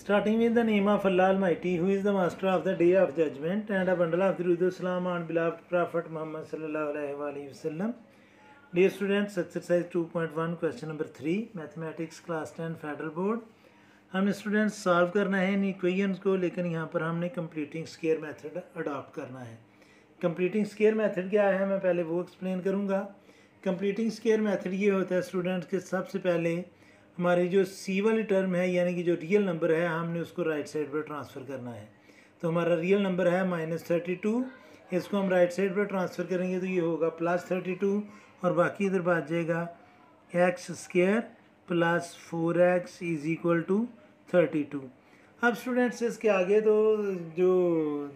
Starting with the name of Allah Almighty, who is the master of the day of judgment, and a bundle of Durud Salam on beloved Prophet Muhammad sallallahu alaihi wasallam. Dear students, exercise 2.1 question number 3 mathematics class 10 federal board. हमने students solve करना है इन equations को, लेकिन यहाँ पर हमने completing square method adopt करना है. कंप्लीटिंग स्क्वायर मेथड क्या है, मैं पहले वो एक्सप्लेन करूँगा. कंप्लीटिंग स्क्वायर मेथड ये होता है स्टूडेंट्स के सबसे पहले हमारी जो सी वाली टर्म है यानी कि जो रियल नंबर है हमने उसको राइट साइड पर ट्रांसफ़र करना है. तो हमारा रियल नंबर है -32, इसको हम राइट साइड पर ट्रांसफ़र करेंगे तो ये होगा +32 और बाकी इधर बात जाएगा x² + 4x = 32. अब स्टूडेंट्स इसके आगे तो जो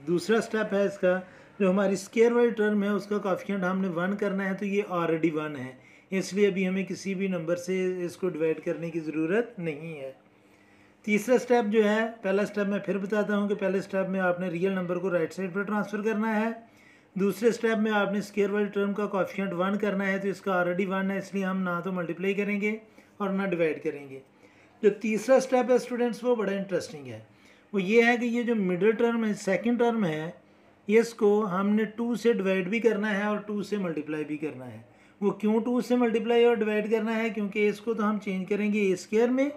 दूसरा स्टेप है इसका, जो हमारी स्क्वायर वाली टर्म है उसका कोएफिशिएंट हमने 1 करना है, तो ये ऑलरेडी 1 है, इसलिए अभी हमें किसी भी नंबर से इसको डिवाइड करने की ज़रूरत नहीं है. तीसरा स्टेप जो है, पहला स्टेप मैं फिर बताता हूँ कि पहले स्टेप में आपने रियल नंबर को राइट साइड पर ट्रांसफ़र करना है. दूसरे स्टेप में आपने स्क्वायर वाली टर्म का कोएफिशिएंट 1 करना है, तो इसका ऑलरेडी 1 है, इसलिए हम ना तो मल्टीप्लाई करेंगे और ना डिवाइड करेंगे. जो तीसरा स्टेप है स्टूडेंट्स वो बड़ा इंटरेस्टिंग है. वो ये है कि ये जो मिडिल टर्म है, सेकेंड टर्म है, इसको हमने 2 से डिवाइड भी करना है और 2 से मल्टीप्लाई भी करना है. वो क्यों 2 से मल्टीप्लाई और डिवाइड करना है, क्योंकि इसको तो हम चेंज करेंगे ए स्क्वायर में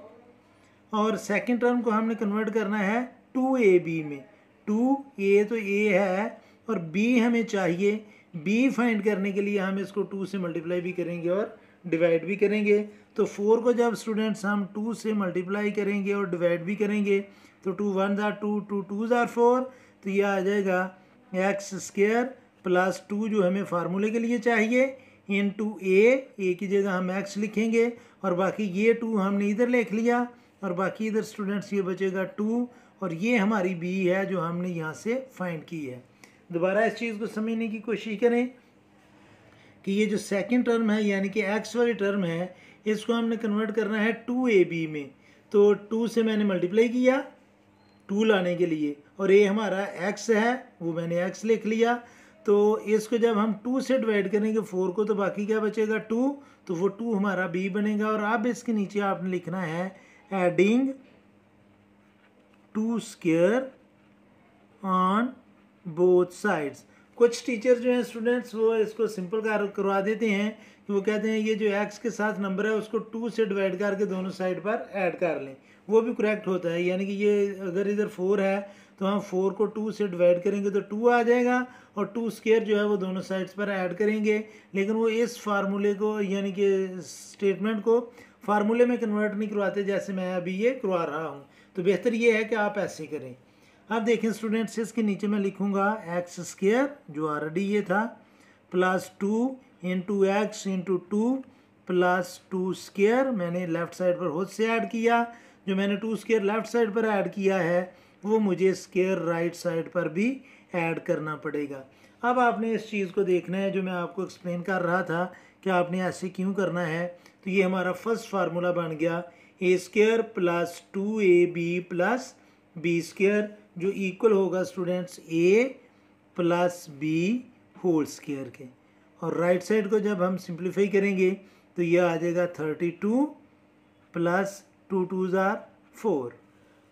और सेकंड टर्म को हमने कन्वर्ट करना है 2ab में. 2a तो a है और b हमें चाहिए. b फाइंड करने के लिए हम इसको 2 से मल्टीप्लाई भी करेंगे और डिवाइड भी करेंगे. तो 4 को जब स्टूडेंट्स हम 2 से मल्टीप्लाई करेंगे और डिवाइड भी करेंगे तो 2 1 ज़ा 2, 2 2 ज़ा 4, तो यह आ जाएगा x² + 2 जो हमें फार्मूले के लिए चाहिए इंटू a की जगह हम x लिखेंगे और बाकी ये 2 हमने इधर लिख लिया और बाकी इधर स्टूडेंट्स ये बचेगा 2 और ये हमारी b है जो हमने यहाँ से फाइंड की है. दोबारा इस चीज़ को समझने की कोशिश करें कि ये जो सेकंड टर्म है यानी कि x वाली टर्म है, इसको हमने कन्वर्ट करना है 2ab में. तो 2 से मैंने मल्टीप्लाई किया 2 लाने के लिए और a हमारा x है, वो मैंने x लिख लिया. तो इसको जब हम 2 से डिवाइड करेंगे 4 को, तो बाकी क्या बचेगा 2, तो वो 2 हमारा b बनेगा. और अब इसके नीचे आपने लिखना है adding 2 square on both sides. कुछ टीचर जो हैं स्टूडेंट्स वो इसको सिंपल करवा देते हैं कि वो कहते हैं ये जो x के साथ नंबर है उसको 2 से डिवाइड करके दोनों साइड पर ऐड कर लें. वो भी करेक्ट होता है, यानी कि ये अगर इधर 4 है तो हम 4 को 2 से डिवाइड करेंगे तो 2 आ जाएगा और 2 स्क्वायर जो है वो दोनों साइड्स पर ऐड करेंगे. लेकिन वो इस फार्मूले को यानी कि स्टेटमेंट को फार्मूले में कन्वर्ट नहीं करवाते जैसे मैं अभी ये करवा रहा हूँ. तो बेहतर ये है कि आप ऐसे करें. अब देखें स्टूडेंट्स, इसके नीचे मैं लिखूँगा x² जो ऑलरेडी ये था +2 इंटू x इंटू 2 + 2 स्क्वायर मैंने लेफ़्ट साइड पर खुद से ऐड किया. जो मैंने 2 स्क्वायर लेफ़्ट साइड पर ऐड किया है वो मुझे स्क्वायर राइट साइड पर भी ऐड करना पड़ेगा. अब आपने इस चीज़ को देखना है जो मैं आपको एक्सप्लेन कर रहा था कि आपने ऐसे क्यों करना है. तो ये हमारा फर्स्ट फार्मूला बन गया a² + 2ab + b² जो इक्वल होगा students a + b whole square के. और राइट साइड को जब हम सिंप्लीफाई करेंगे तो यह आ जाएगा 32 + 2 2 ज़ा 4.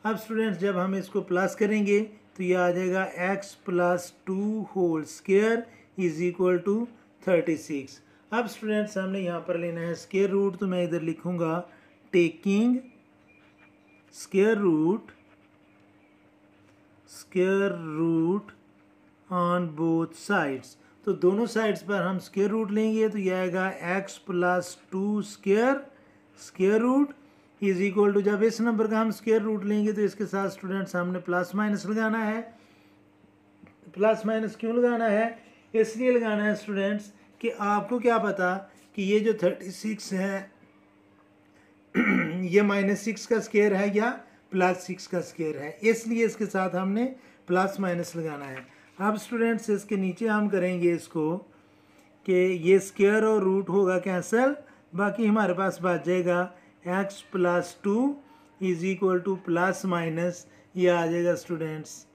अब स्टूडेंट्स जब हम इसको प्लस करेंगे तो ये आ जाएगा x + 2 होल स्क्वायर = 36. अब स्टूडेंट्स हमने यहाँ पर लेना है स्क्वायर रूट, तो मैं इधर लिखूँगा taking square root on both sides. तो दोनों साइड्स पर हम स्क्वायर रूट लेंगे तो ये आएगा x + 2 स्क्वायर रूट = जब इस नंबर का हम स्क्वायर रूट लेंगे तो इसके साथ स्टूडेंट्स हमने प्लस माइनस लगाना है. प्लस माइनस क्यों लगाना है, इसलिए लगाना है स्टूडेंट्स कि आपको क्या पता कि ये जो 36 है ये -6 का स्क्वायर है या +6 का स्क्वायर है, इसलिए इसके साथ हमने प्लस माइनस लगाना है. अब स्टूडेंट्स इसके नीचे हम करेंगे इसको कि ये स्क्वायर और रूट होगा कैंसिल, बाकी हमारे पास बच जाएगा x + 2 = प्लस माइनस ये आ जाएगा स्टूडेंट्स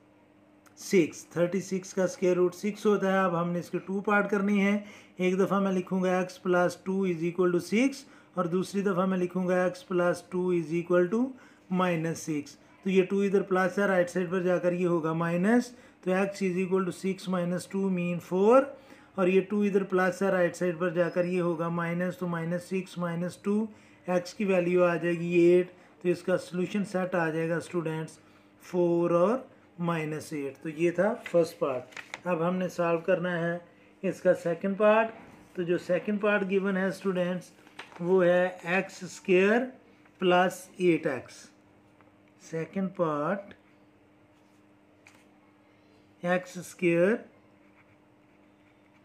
6. 36 का स्क्वायर रूट 6 होता है. अब हमने इसके 2 पार्ट करनी है. एक दफ़ा मैं लिखूँगा x + 2 = 6 और दूसरी दफ़ा मैं लिखूँगा x + 2 = -6. तो ये 2 इधर प्लस है, राइट साइड पर जाकर ये होगा माइनस, तो x is equal to 6 minus 2 mean 4, और ये 2 इधर प्लस है, राइट साइड पर जाकर ये होगा माइनस, तो माइनस 6 माइनस 2, x की वैल्यू आ जाएगी 8, तो इसका सोल्यूशन सेट आ जाएगा स्टूडेंट्स 4 और माइनस 8। तो ये था फर्स्ट पार्ट। अब हमने सॉल्व करना है इसका सेकंड पार्ट। तो जो सेकंड पार्ट गिवन है स्टूडेंट्स वो है x square plus 8x। Second part x square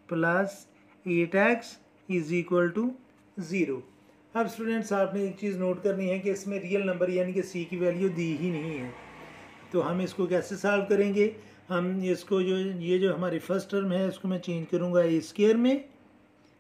plus 8x is equal to 0। अब स्टूडेंट्स आपने एक चीज़ नोट करनी है कि इसमें रियल नंबर यानी कि c की वैल्यू दी ही नहीं है, तो हम इसको कैसे सॉल्व करेंगे। हम इसको जो हमारी फर्स्ट टर्म है इसको मैं चेंज करूँगा ए स्क्वायर में,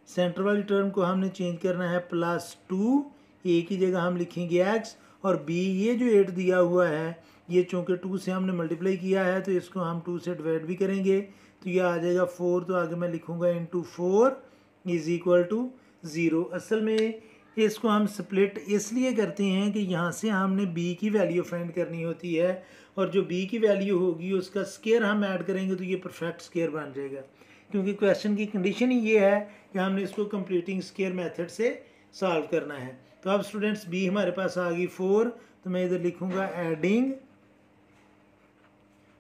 सेंटर वाली टर्म को हमने चेंज करना है +2, ए की जगह हम लिखेंगे x, और b ये जो 8 दिया हुआ है ये चूँकि 2 से हमने मल्टीप्लाई किया है तो इसको हम 2 से डिवाइड भी करेंगे, तो ये आ जाएगा 4, तो आगे मैं लिखूँगा इंटू 4 इज इक्वल टू 0। असल में इसको हम स्प्लिट इसलिए करते हैं कि यहाँ से हमने b की वैल्यू फाइंड करनी होती है, और जो b की वैल्यू होगी उसका स्क्वायर हम ऐड करेंगे तो ये परफेक्ट स्क्वायर बन जाएगा, क्योंकि क्वेश्चन की कंडीशन ही ये है कि हमने इसको कंप्लीटिंग स्क्वायर मेथड से सॉल्व करना है। तो अब स्टूडेंट्स b हमारे पास आ गई 4, तो मैं इधर लिखूँगा adding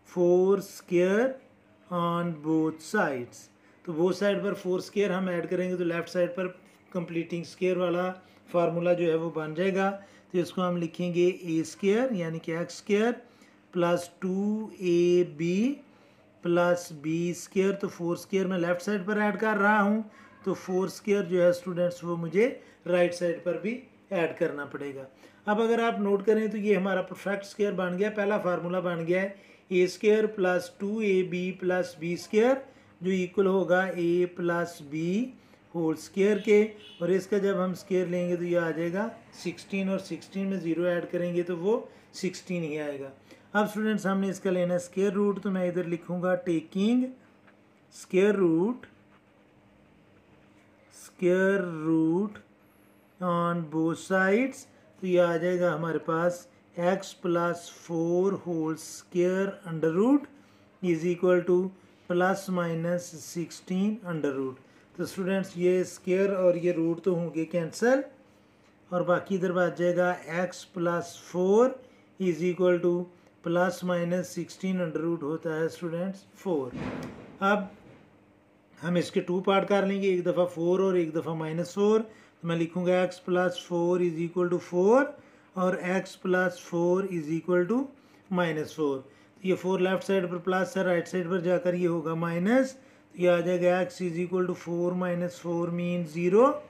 4 square on both sides. तो बोथ साइड पर 4 स्क्वायर हम ऐड करेंगे तो लेफ्ट साइड पर कंप्लीटिंग स्क्वायर वाला फार्मूला जो है वो बन जाएगा। तो इसको हम लिखेंगे ए स्क्वायर यानी कि x square plus 2ab plus B square, तो 4 स्क्वायर मैं लेफ्ट साइड पर ऐड कर रहा हूँ, तो 4 स्क्वायर जो है स्टूडेंट्स वो मुझे राइट साइड पर भी ऐड करना पड़ेगा। अब अगर आप नोट करें तो ये हमारा परफेक्ट स्क्वायर बन गया, पहला फार्मूला बन गया है A square plus 2ab plus B square जो इक्वल होगा a plus B whole square के, और इसका जब हम स्क्वायर लेंगे तो ये आ जाएगा 16, और 16 में 0 ऐड करेंगे तो वो 16 ही आएगा। अब स्टूडेंट्स हमने इसका लेना है स्क्वायर रूट, तो मैं इधर लिखूँगा taking square root on both sides, तो ये आ जाएगा हमारे पास x plus 4 whole square under root is equal to plus minus 16 under root. तो स्टूडेंट्स ये स्क्वायर और ये रूट तो होंगे कैंसिल, और बाकी इधर बच जाएगा x plus 4 is equal to plus minus 16 under root होता है स्टूडेंट्स 4। अब हम इसके 2 पार्ट कर लेंगे, एक दफ़ा 4 और एक दफ़ा -4, तो मैं लिखूँगा x plus 4 is equal to 4 और x plus 4 is equal to -4। ये 4 लेफ्ट साइड पर प्लस है, राइट साइड पर जाकर ये होगा माइनस, तो ये आ जाएगा x is equal to 4 minus 4 mean 0,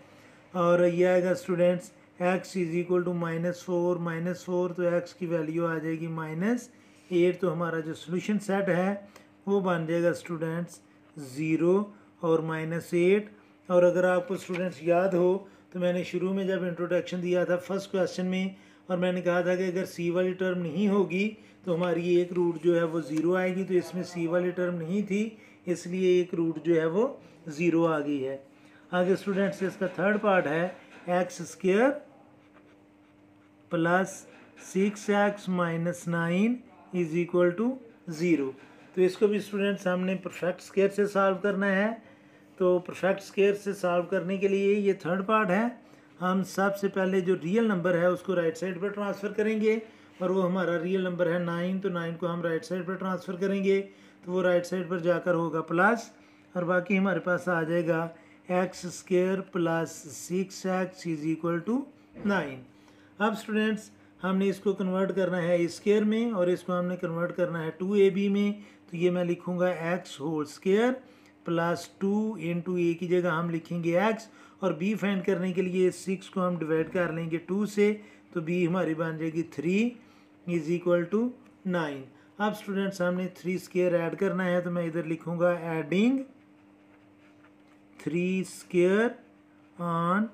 और ये आएगा students x is equal to -4 तो x की वैल्यू आ जाएगी -8। तो हमारा जो सोल्यूशन सेट है वो बन जाएगा स्टूडेंट्स 0 और -8। और अगर आपको स्टूडेंट्स याद हो तो मैंने शुरू में जब इंट्रोडक्शन दिया था फर्स्ट क्वेश्चन में, और मैंने कहा था कि अगर c वाली टर्म नहीं होगी तो हमारी एक रूट जो है वो 0 आएगी, तो इसमें c वाली टर्म नहीं थी इसलिए एक रूट जो है वो 0 आ गई है। आगे स्टूडेंट्स इसका थर्ड पार्ट है x square plus 6x minus 9 is equal to 0। तो इसको भी स्टूडेंट्स हमने परफेक्ट स्क्वायर से सॉल्व करना है। तो परफेक्ट स्क्वायर से सॉल्व करने के लिए ये थर्ड पार्ट है, हम सबसे पहले जो रियल नंबर है उसको राइट साइड पर ट्रांसफ़र करेंगे, और वो हमारा रियल नंबर है 9, तो 9 को हम राइट साइड पर ट्रांसफ़र करेंगे तो वो राइट साइड पर जाकर होगा प्लस, और बाकी हमारे पास आ जाएगा x square plus 6x is equal to 9। अब स्टूडेंट्स हमने इसको कन्वर्ट करना है स्क्वायर में, और इसको हमने कन्वर्ट करना है 2ab में, तो ये मैं लिखूँगा x whole square plus 2 into a की जगह हम लिखेंगे x, और b फाइंड करने के लिए 6 को हम डिवाइड कर लेंगे 2 से, तो b हमारी बन जाएगी 3 इज इक्वल टू 9। अब स्टूडेंट्स हमने 3 स्क्वायर ऐड करना है, तो मैं इधर लिखूँगा adding 3 square on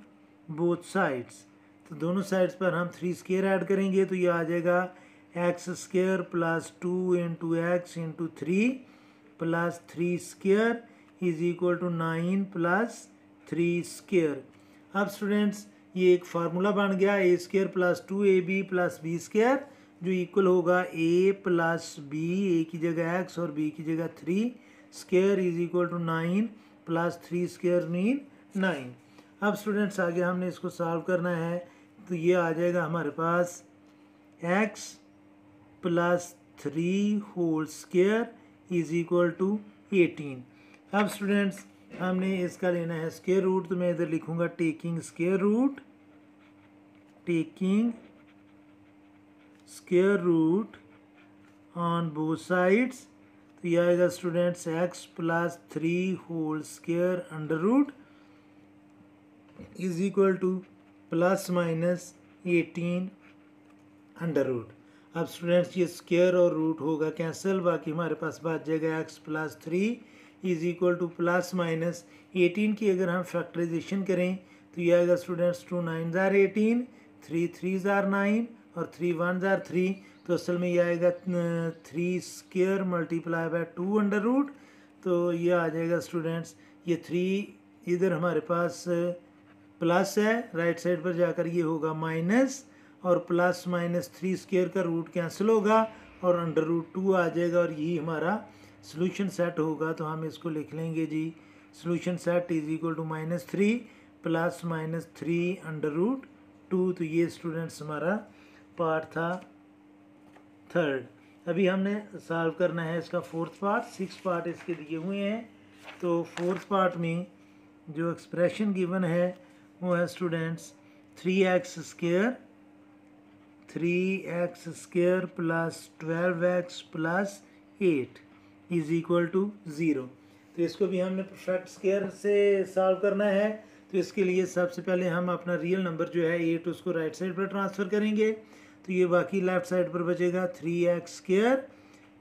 both sides. तो दोनों साइड्स पर हम 3 स्क्वायर ऐड करेंगे तो ये आ जाएगा x square plus 2 into X into 3 plus 3 square is equal to 9 plus 3 square. अब स्टूडेंट्स ये एक फार्मूला बन गया A square plus 2ab plus B square जो इक्वल होगा a प्लस बी, ए की जगह x और b की जगह 3 square is equal to 9 plus 3 square mean 9। अब स्टूडेंट्स आगे हमने इसको सॉल्व करना है, तो ये आ जाएगा हमारे पास x plus 3 whole square is equal to 18। अब स्टूडेंट्स हमने इसका लेना है स्क्वायर रूट, तो मैं इधर लिखूंगा taking square root, taking square root on both sides. तो ये आएगा students x plus 3 whole square under root is equal to plus minus 18 under root. अब स्टूडेंट्स ये स्क्वायर और रूट होगा कैंसिल, बाकी हमारे पास बच जाएगा x plus 3 is equal to plus minus 18 की अगर हम फैक्टराइजेशन करें तो ये आएगा स्टूडेंट्स 2 9 जार 18, 3 3 जार 9 और 3 1 जार 3। तो असल में ये आएगा 3 square multiply by 2 under root. तो ये आ जाएगा स्टूडेंट्स, ये 3 इधर हमारे पास प्लस है, राइट साइड पर जाकर ये होगा माइनस, और प्लस माइनस 3 स्क्वायर का रूट कैंसिल होगा और अंडर रूट 2 आ जाएगा, और यही हमारा सोल्यूशन सेट होगा। तो हम इसको लिख लेंगे जी, solution set is equal to -3 plus -3 under root 2। तो ये स्टूडेंट्स हमारा पार्ट था थर्ड। अभी हमने सॉल्व करना है इसका फोर्थ पार्ट। 6 पार्ट इसके दिए हुए हैं। तो फोर्थ पार्ट में जो एक्सप्रेशन गिवन है वो है students 3x square plus 12x plus 8 is equal to 0। तो इसको भी हमने परफेक्ट स्क्वायर से सॉल्व करना है। तो इसके लिए सबसे पहले हम अपना रियल नंबर जो है 8 उसको राइट साइड पर ट्रांसफ़र करेंगे। तो ये बाकी लेफ्ट साइड पर बचेगा 3x square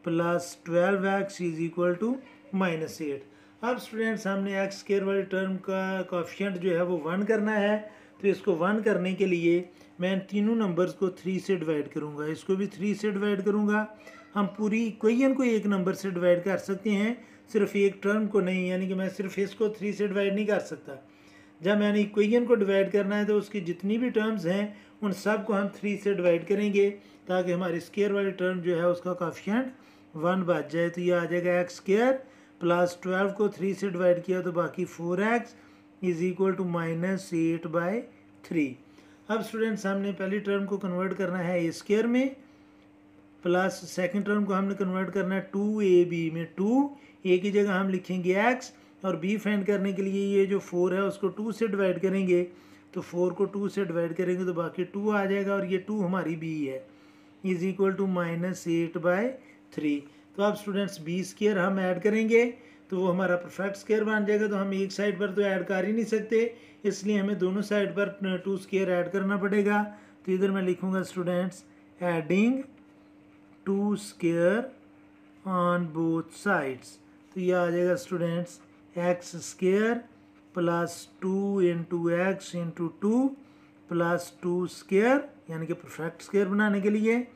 plus 12x is equal to -8। अब स्टूडेंट्स हमने x स्क्वायर वाली टर्म का कोएफिशिएंट जो है वो 1 करना है। तो इसको 1 करने के लिए मैं इन तीनों नंबर्स को 3 से डिवाइड करूँगा, इसको भी 3 से डिवाइड करूँगा। हम पूरी इक्वेशन को एक नंबर से डिवाइड कर सकते हैं, सिर्फ एक टर्म को नहीं, यानी कि मैं सिर्फ इसको 3 से डिवाइड नहीं कर सकता। जब मैंने इक्वेशन को डिवाइड करना है तो उसकी जितनी भी टर्म्स हैं उन सब को हम 3 से डिवाइड करेंगे, ताकि हमारी स्क्वायर वाली टर्म जो है उसका कोएफिशिएंट 1 बच जाए। तो ये आ जाएगा x स्क्वायर प्लस 12 को 3 से डिवाइड किया तो बाकी 4x इज इक्वल टू -8/3। अब स्टूडेंट्स हमने पहली टर्म को कन्वर्ट करना है a स्क्वायर में, प्लस सेकंड टर्म को हमने कन्वर्ट करना है 2ab में। 2a की जगह हम लिखेंगे x, और b फाइंड करने के लिए ये जो 4 है उसको 2 से डिवाइड करेंगे। तो 4 को 2 से डिवाइड करेंगे तो बाकी 2 आ जाएगा, और ये 2 हमारी b है, इज इक्वल टू -8/3। तो अब स्टूडेंट्स b स्क्वायर हम ऐड करेंगे तो वो हमारा परफेक्ट स्क्वायर बन जाएगा। तो हम एक साइड पर तो ऐड कर ही नहीं सकते, इसलिए हमें दोनों साइड पर 2 स्क्वायर ऐड करना पड़ेगा। तो इधर मैं लिखूंगा students adding 2 square on both sides. तो ये आ जाएगा students x square plus 2 into X into 2 plus 2 square, यानी कि परफेक्ट स्क्वायर बनाने के लिए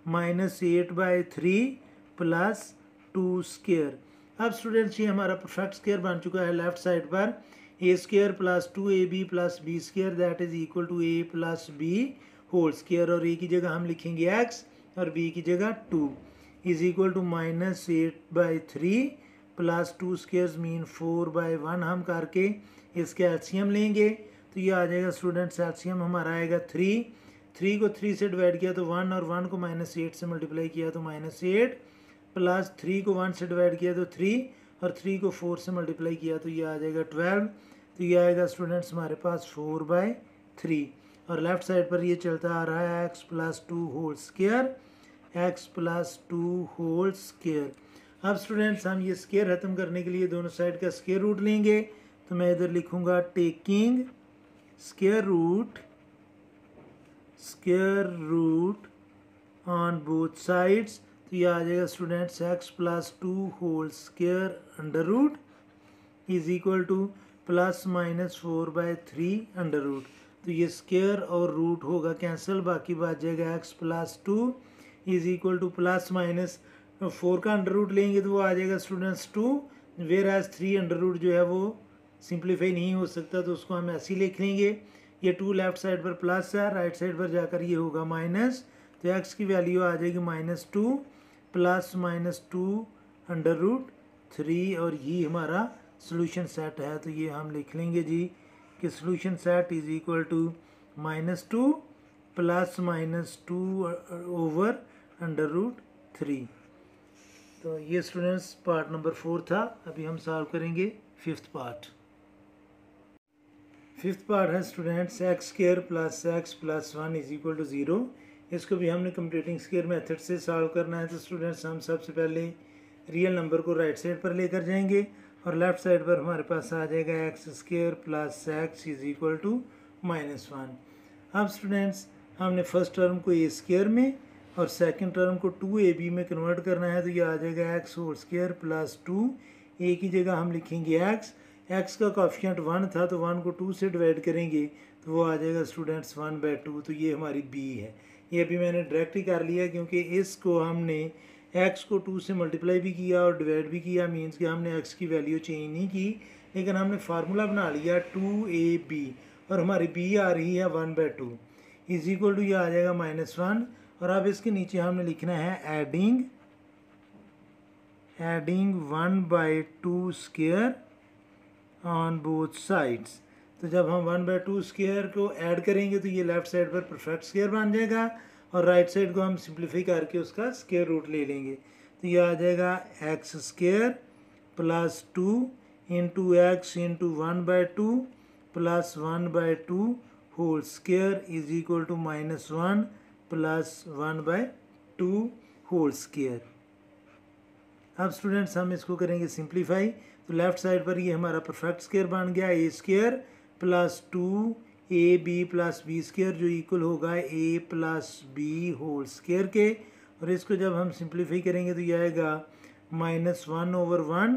-8/3 प्लस 2 स्क्वायर। अब स्टूडेंट्स ये हमारा परफेक्ट स्क्वायर बन चुका है लेफ्ट साइड पर। a square plus 2ab plus b square that is equal to a plus b whole square, और a की जगह हम लिखेंगे x और b की जगह 2 is equal to -8/3 plus 2 square mean 4/1। हम करके इसके एलसीएम लेंगे तो ये आ जाएगा स्टूडेंट्स, एलसीएम हमारा आएगा 3 को 3 से डिवाइड किया तो 1, और 1 को -8 से मल्टीप्लाई किया तो -8, प्लस 3 को 1 से डिवाइड किया तो 3, और 3 को 4 से मल्टीप्लाई किया तो ये आ जाएगा 12। तो ये आएगा स्टूडेंट्स हमारे पास 4/3, और लेफ्ट साइड पर ये चलता आ रहा है x plus 2 whole square, x plus 2 whole square. अब स्टूडेंट्स हम ये स्क्वायर खत्म करने के लिए दोनों साइड का स्क्वायर रूट लेंगे। तो मैं इधर लिखूंगा taking square root on both sides. तो ये आ जाएगा students x plus 2 whole square under root is equal to plus -4/3 under root. तो ये स्क्वायर और रूट होगा कैंसिल, बाकी बच जाएगा x plus 2 is equal to plus minus 4 का अंडर रूट लेंगे तो वो आ जाएगा students 2, whereas 3 under root जो है वो सिंप्लीफाई नहीं हो सकता, तो उसको हम ऐसे ही लिख लेंगे। ये 2 लेफ्ट साइड पर प्लस है, राइट साइड पर जाकर ये होगा माइनस, तो एक्स की वैल्यू आ जाएगी -2 प्लस -2√3 और ये हमारा सोल्यूशन सेट है। तो ये हम लिख लेंगे जी कि solution set is equal to -2 plus -2/√3। तो ये स्टूडेंट्स पार्ट नंबर 4 था। अभी हम सॉल्व करेंगे फिफ्थ पार्ट। फिफ्थ पार्ट है students x² plus x plus 1 is equal to 0। इसको भी हमने कंप्लीटिंग स्क्वायर मेथड से सॉल्व करना है। तो स्टूडेंट्स हम सबसे पहले रियल नंबर को राइट साइड पर लेकर जाएंगे और लेफ्ट साइड पर हमारे पास आ जाएगा x² plus x is equal to -1। अब स्टूडेंट्स हमने फर्स्ट टर्म को a² में और सेकंड टर्म को 2ab में कन्वर्ट करना है। तो ये आ जाएगा x² प्लस 2, a की जगह हम लिखेंगे x का कॉफिशिएंट 1 था तो 1 को 2 से डिवाइड करेंगे तो वो आ जाएगा स्टूडेंट्स 1/2। तो ये हमारी b है। ये अभी मैंने डायरेक्ट ही कर लिया क्योंकि इसको हमने x को 2 से मल्टीप्लाई भी किया और डिवाइड भी किया, मीन्स कि हमने x की वैल्यू चेंज नहीं की, लेकिन हमने फार्मूला बना लिया 2ab और हमारी b आ रही है 1/2 इज इक्वल टू ये आ जाएगा -1। और अब इसके नीचे हमने लिखना है adding 1/2 square on both sides. तो जब हम 1/2 स्क्वायर को ऐड करेंगे तो ये लेफ्ट साइड पर परफेक्ट स्क्वायर बन जाएगा और राइट साइड को हम सिंप्लीफाई करके उसका स्क्वायर रूट ले लेंगे। तो ये आ जाएगा x² plus 2 into x into 1/2 plus 1/2 whole square is equal to -1 plus 1/2 whole square. अब स्टूडेंट्स हम इसको करेंगे सिंप्लीफाई। तो लेफ्ट साइड पर ये हमारा परफेक्ट स्क्वायर बन गया a² plus 2ab plus b² जो इक्वल होगा a plus b whole square के। और इसको जब हम सिंप्लीफाई करेंगे तो ये आएगा -1/1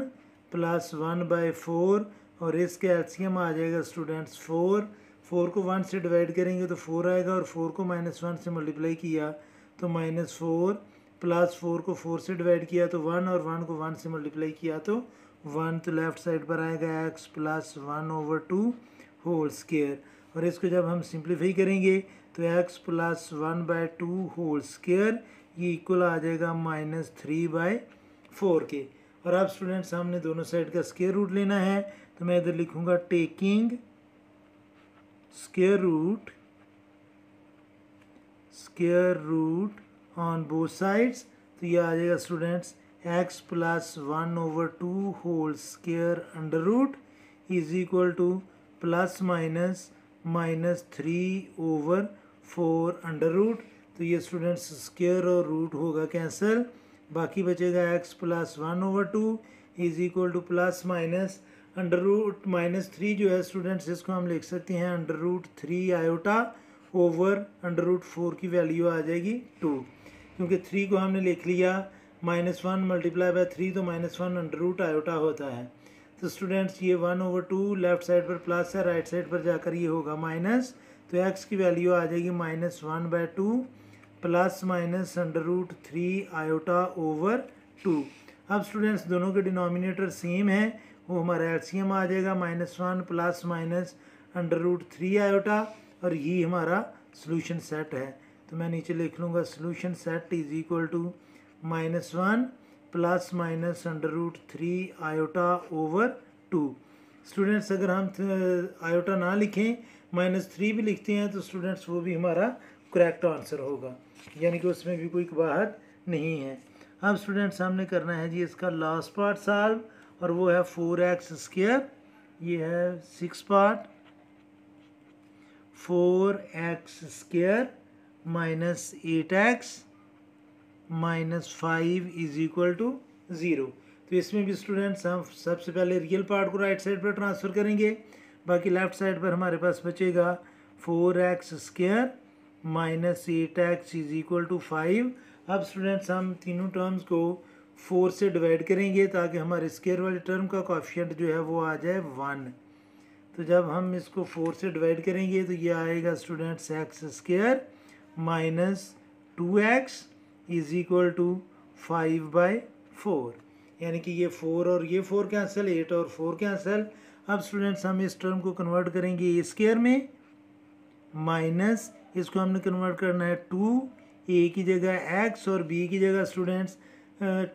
प्लस 1/4 और इसके एलसीएम आ जाएगा स्टूडेंट्स 4 को 1 से डिवाइड करेंगे तो 4 आएगा और 4 को -1 से मल्टीप्लाई किया तो -4 प्लस 4 को 4 से डिवाइड किया तो 1 और 1 को 1 से मल्टीप्लाई किया तो 1। तो लेफ्ट साइड पर आएगा x प्लस 1/2 होल स्क्वायर और इसको जब हम सिंप्लीफाई करेंगे तो x प्लस 1/2 होल स्क्वायर ये इक्वल आ जाएगा -3/4 के। और अब स्टूडेंट्स हमने दोनों साइड का स्क्वायर रूट लेना है। तो मैं इधर लिखूँगा taking square root on both sides. तो ये आ जाएगा students x plus 1/2 whole square under root is equal to plus -3/4 under root. तो ये स्टूडेंट्स स्क्वायर और रूट होगा कैंसिल, बाकी बचेगा x plus 1/2 is equal to plus minus under root -3 जो है स्टूडेंट्स इसको हम लिख सकते हैं √3 आयोटा ओवर √4 की वैल्यू आ जाएगी 2, क्योंकि 3 को हमने लिख लिया -1 मल्टीप्लाई बाय 3 तो -1 अंडर आयोटा होता है। तो स्टूडेंट्स ये 1/2 लेफ्ट साइड पर प्लस है, राइट साइड पर जाकर ये होगा माइनस। तो x की वैल्यू आ जाएगी -1/2 प्लस माइनस √3 आयोटा ओवर 2। अब स्टूडेंट्स दोनों के डिनोमिनेटर सेम है, वो हमारा एलसीएम आ जाएगा -1 प्लस माइनस √3 आयोटा और ये हमारा सोल्यूशन सेट है। तो मैं नीचे लिख लूँगा solution set is equal to -1 plus minus √3 iota over 2। Students अगर हम आयोटा ना लिखें -3 भी लिखते हैं तो स्टूडेंट्स वो भी हमारा करेक्ट आंसर होगा, यानी कि उसमें भी कोई कबाहत नहीं है। अब स्टूडेंट्स हमने करना है जी इसका लास्ट पार्ट सॉल्व और वो है 4x²। ये है 6 part. 4x² minus 8x minus 5 is equal to 0। तो इसमें भी स्टूडेंट्स हम सबसे पहले रियल पार्ट को राइट साइड पर ट्रांसफ़र करेंगे, बाकी लेफ्ट साइड पर हमारे पास बचेगा 4x² minus 8x is equal to 5। अब स्टूडेंट्स हम तीनों टर्म्स को 4 से डिवाइड करेंगे ताकि हमारे स्क्वायर वाले टर्म का कोएफिशिएंट जो है वो आ जाए 1। तो जब हम इसको 4 से डिवाइड करेंगे तो ये आएगा students x² minus 2x is equal to 5/4, यानी कि ये 4 और ये 4 कैंसिल, 8 और 4 कैंसिल। अब स्टूडेंट्स हम इस टर्म को कन्वर्ट करेंगे a² में, माइनस इसको हमने कन्वर्ट करना है 2 ए की जगह x और b की जगह स्टूडेंट्स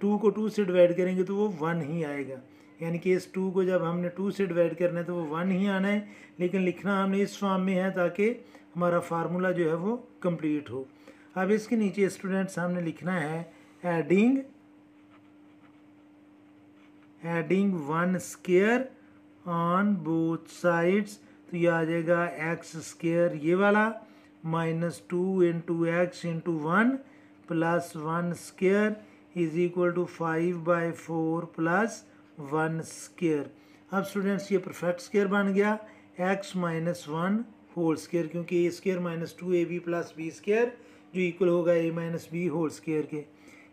2 को 2 से डिवाइड करेंगे तो वो 1 ही आएगा, यानी कि इस 2 को जब हमने 2 से डिवाइड करना है तो वो 1 ही आना है, लेकिन लिखना हमने इस फॉर्म में है ताकि हमारा फार्मूला जो है वो कंप्लीट हो। अब इसके नीचे स्टूडेंट्स हमने लिखना है adding 1 square on both sides, तो ये आ जाएगा एक्स स्क्वायर ये वाला minus 2 into X into 1 plus 1 square is equal to 5/4 plus 1 square. अब स्टूडेंट्स ये परफेक्ट स्क्वायर बन गया x माइनस 1 होल स्क्वायर, क्योंकि A square minus 2ab plus B square जो इक्वल होगा a minus B whole square के,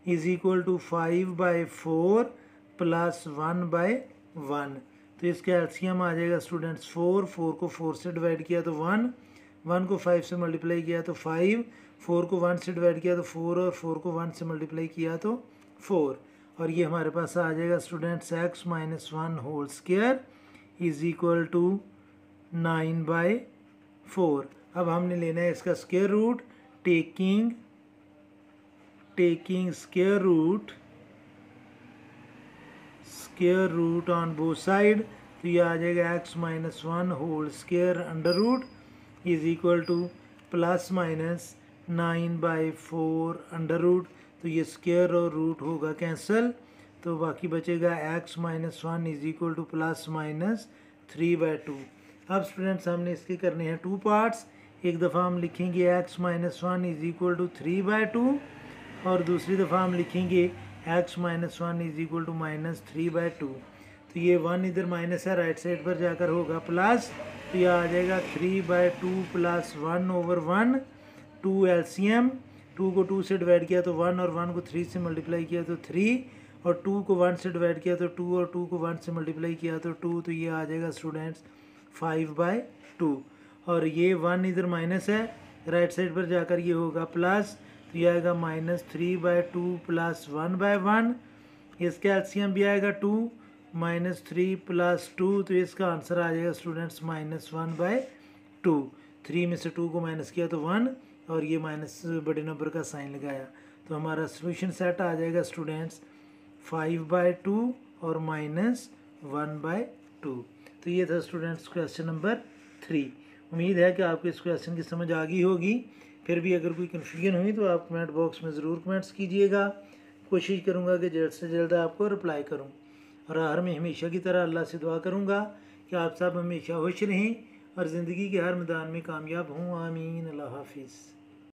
is equal to 5/4 plus 1/1। तो इसका एलसीएम आ जाएगा स्टूडेंट्स 4 को 4 से डिवाइड किया तो 1 को 5 से मल्टीप्लाई किया तो 5, 4 को 1 से डिवाइड किया तो 4 और 4 को 1 से मल्टीप्लाई किया तो 4, और ये हमारे पास आ जाएगा students x minus 1 whole square is equal to 9/4। अब हमने लेना है इसका square root, taking square root on both side, तो ये आ जाएगा x minus 1 whole square under root is equal to plus minus 9/4 under root, तो ये स्क्वायर और रूट होगा कैंसिल, तो बाकी बचेगा x minus 1 is equal to plus minus 3/2। अब स्टूडेंट्स हमने इसके करने हैं 2 पार्ट्स। एक दफ़ा हम लिखेंगे x minus 1 is equal to 3/2 और दूसरी दफ़ा हम लिखेंगे x minus 1 is equal to minus 3/2। तो ये 1 इधर माइनस है, राइट साइड पर जाकर होगा प्लस, तो ये आ जाएगा 3/2 प्लस 1/1, 2 एलसीएम, 2 को 2 से डिवाइड किया तो 1 और 1 को 3 से मल्टीप्लाई किया तो 3, और 2 को 1 से डिवाइड किया तो 2 और 2 को 1 से मल्टीप्लाई किया तो 2, तो ये आ जाएगा स्टूडेंट्स 5/2। और ये 1 इधर माइनस है, राइट साइड पर जाकर ये होगा प्लस, तो ये आएगा माइनस 3/2 प्लस 1/1, इसका एलसीएम भी आएगा 2 माइनस 3 प्लस 2, तो इसका आंसर आ जाएगा स्टूडेंट्स माइनस 1/2। 3 में से 2 को माइनस किया तो 1 और ये माइनस बड़े नंबर का साइन लगाया, तो हमारा सोल्यूशन सेट आ जाएगा स्टूडेंट्स 5/2 और माइनस 1/2। तो ये था स्टूडेंट्स क्वेश्चन नंबर 3। उम्मीद है कि आपको इस क्वेश्चन की समझ आ गई होगी। फिर भी अगर कोई कन्फ्यूजन हुई तो आप कमेंट बॉक्स में ज़रूर कमेंट्स कीजिएगा, कोशिश करूँगा कि जल्द से जल्द आपको रिप्लाई करूँ। और हर में हमेशा की तरह अल्लाह से दुआ करूँगा कि आप सब हमेशा खुश रहें और ज़िंदगी के हर मैदान में कामयाब हों। आमीन। अल्लाह हाफिज़।